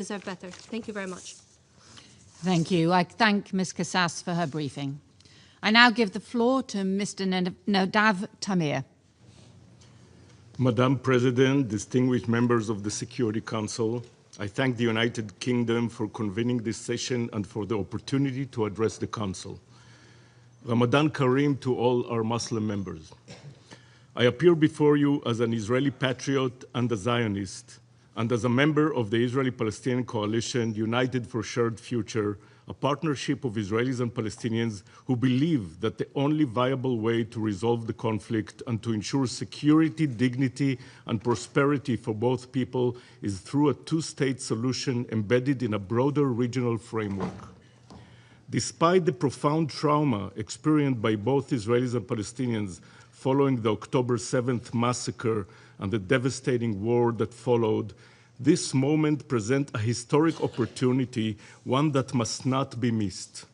deserve better. Thank you very much. Thank you. I thank Ms. Kassas for her briefing. I now give the floor to Mr. Nadav Tamir. Madam President, distinguished members of the Security Council, I thank the United Kingdom for convening this session and for the opportunity to address the Council. Ramadan Kareem to all our Muslim members. I appear before you as an Israeli patriot and a Zionist, and as a member of the Israeli-Palestinian Coalition United for Shared Future, a partnership of Israelis and Palestinians who believe that the only viable way to resolve the conflict and to ensure security, dignity, and prosperity for both people is through a two-state solution embedded in a broader regional framework. Despite the profound trauma experienced by both Israelis and Palestinians following the October 7th massacre and the devastating war that followed, this moment presents a historic opportunity, one that must not be missed.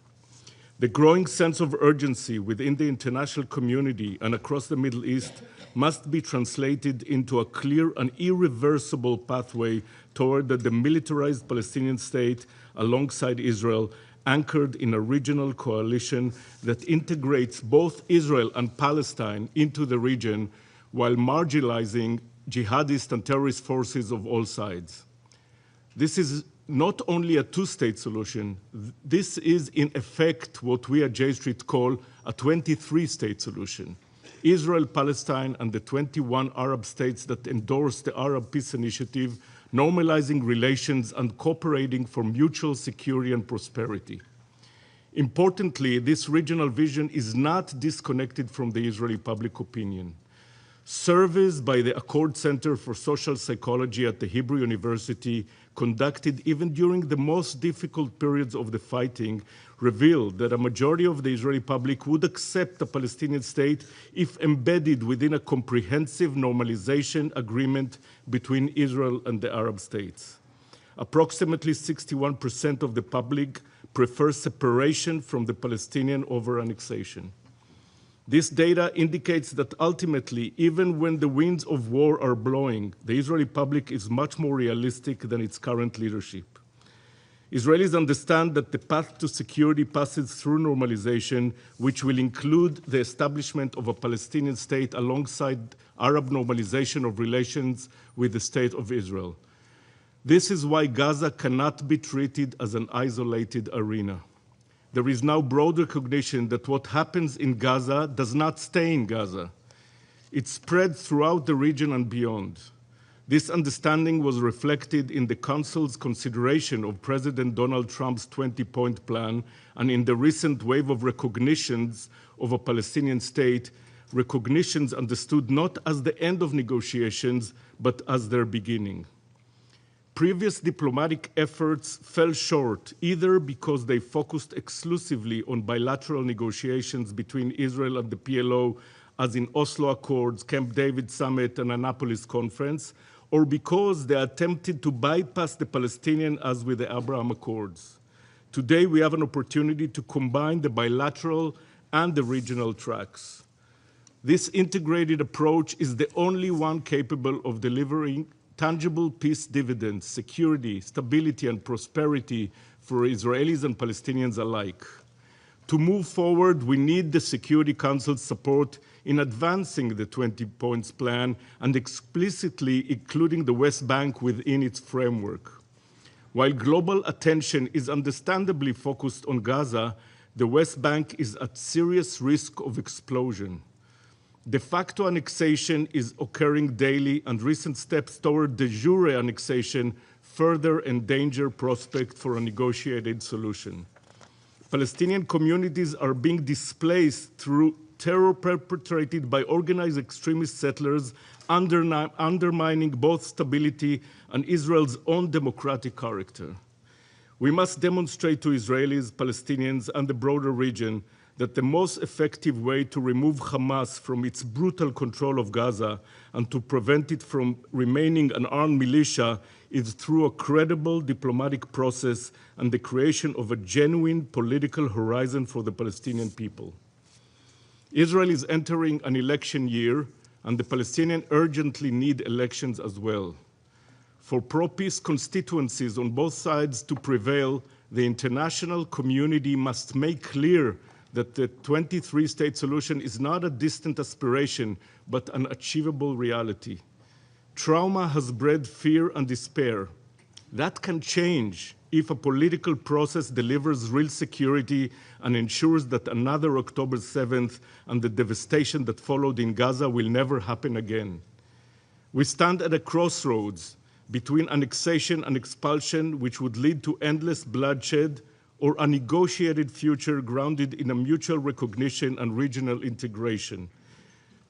The growing sense of urgency within the international community and across the Middle East must be translated into a clear and irreversible pathway toward the demilitarized Palestinian state alongside Israel, anchored in a regional coalition that integrates both Israel and Palestine into the region while marginalizing jihadist and terrorist forces of all sides. This is not only a two-state solution, this is in effect what we at J Street call a 23-state solution. Israel, Palestine, and the 21 Arab states that endorse the Arab Peace Initiative, normalizing relations and cooperating for mutual security and prosperity. Importantly, this regional vision is not disconnected from the Israeli public opinion. Surveys by the Accord Center for Social Psychology at the Hebrew University, conducted even during the most difficult periods of the fighting, revealed that a majority of the Israeli public would accept a Palestinian state if embedded within a comprehensive normalization agreement between Israel and the Arab states. Approximately 61% of the public prefer separation from the Palestinian over annexation. This data indicates that ultimately, even when the winds of war are blowing, the Israeli public is much more realistic than its current leadership. Israelis understand that the path to security passes through normalization, which will include the establishment of a Palestinian state alongside Arab normalization of relations with the State of Israel. This is why Gaza cannot be treated as an isolated arena. There is now broad recognition that what happens in Gaza does not stay in Gaza. It spreads throughout the region and beyond. This understanding was reflected in the Council's consideration of President Donald Trump's 20-point plan and in the recent wave of recognitions of a Palestinian state, recognitions understood not as the end of negotiations, but as their beginning. Previous diplomatic efforts fell short, either because they focused exclusively on bilateral negotiations between Israel and the PLO, as in Oslo Accords, Camp David Summit, and Annapolis Conference, or because they attempted to bypass the Palestinian, as with the Abraham Accords. Today, we have an opportunity to combine the bilateral and the regional tracks. This integrated approach is the only one capable of delivering tangible peace dividends, security, stability, and prosperity for Israelis and Palestinians alike. To move forward, we need the Security Council's support in advancing the 20 points plan and explicitly including the West Bank within its framework. While global attention is understandably focused on Gaza, the West Bank is at serious risk of explosion. De facto annexation is occurring daily, and recent steps toward de jure annexation further endanger prospect for a negotiated solution. Palestinian communities are being displaced through terror perpetrated by organized extremist settlers, undermining both stability and Israel's own democratic character. We must demonstrate to Israelis, Palestinians, and the broader region that the most effective way to remove Hamas from its brutal control of Gaza and to prevent it from remaining an armed militia is through a credible diplomatic process and the creation of a genuine political horizon for the Palestinian people. Israel is entering an election year, and the Palestinians urgently need elections as well. For pro-peace constituencies on both sides to prevail, the international community must make clear that the 23-state solution is not a distant aspiration, but an achievable reality. Trauma has bred fear and despair. That can change if a political process delivers real security and ensures that another October 7th and the devastation that followed in Gaza will never happen again. We stand at a crossroads between annexation and expulsion, which would lead to endless bloodshed, or a negotiated future grounded in a mutual recognition and regional integration.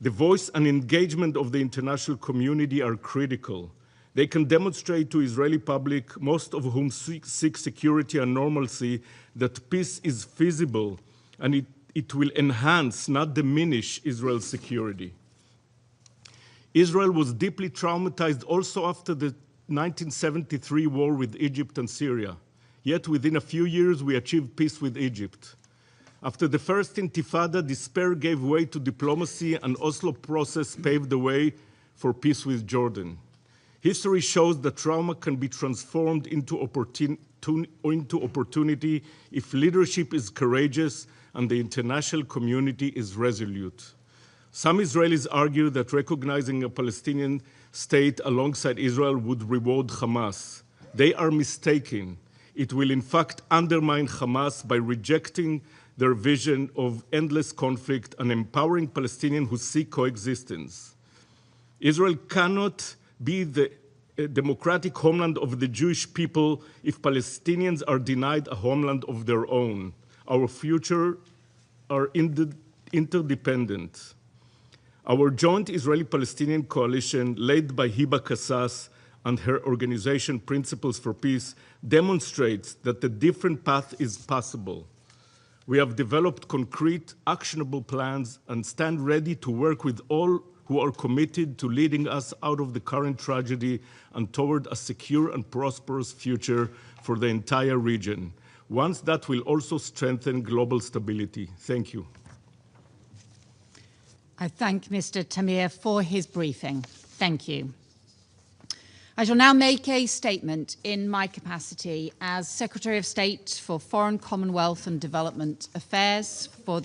The voice and engagement of the international community are critical. They can demonstrate to Israeli public, most of whom seek security and normalcy, that peace is feasible and it will enhance, not diminish, Israel's security. Israel was deeply traumatized also after the 1973 war with Egypt and Syria. Yet within a few years, we achieved peace with Egypt. After the first Intifada, despair gave way to diplomacy, and Oslo process paved the way for peace with Jordan. History shows that trauma can be transformed into opportunity if leadership is courageous and the international community is resolute. Some Israelis argue that recognizing a Palestinian state alongside Israel would reward Hamas. They are mistaken. It will in fact undermine Hamas by rejecting their vision of endless conflict and empowering Palestinians who seek coexistence. Israel cannot be the democratic homeland of the Jewish people if Palestinians are denied a homeland of their own. Our future are interdependent. Our joint Israeli-Palestinian coalition, led by Hiba Kassas and her organization Principles for Peace, demonstrates that the different path is possible. We have developed concrete, actionable plans and stand ready to work with all who are committed to leading us out of the current tragedy and toward a secure and prosperous future for the entire region, one that will also strengthen global stability. Thank you. I thank Mr. Tamir for his briefing. Thank you. I shall now make a statement in my capacity as Secretary of State for Foreign, Commonwealth and Development Affairs for the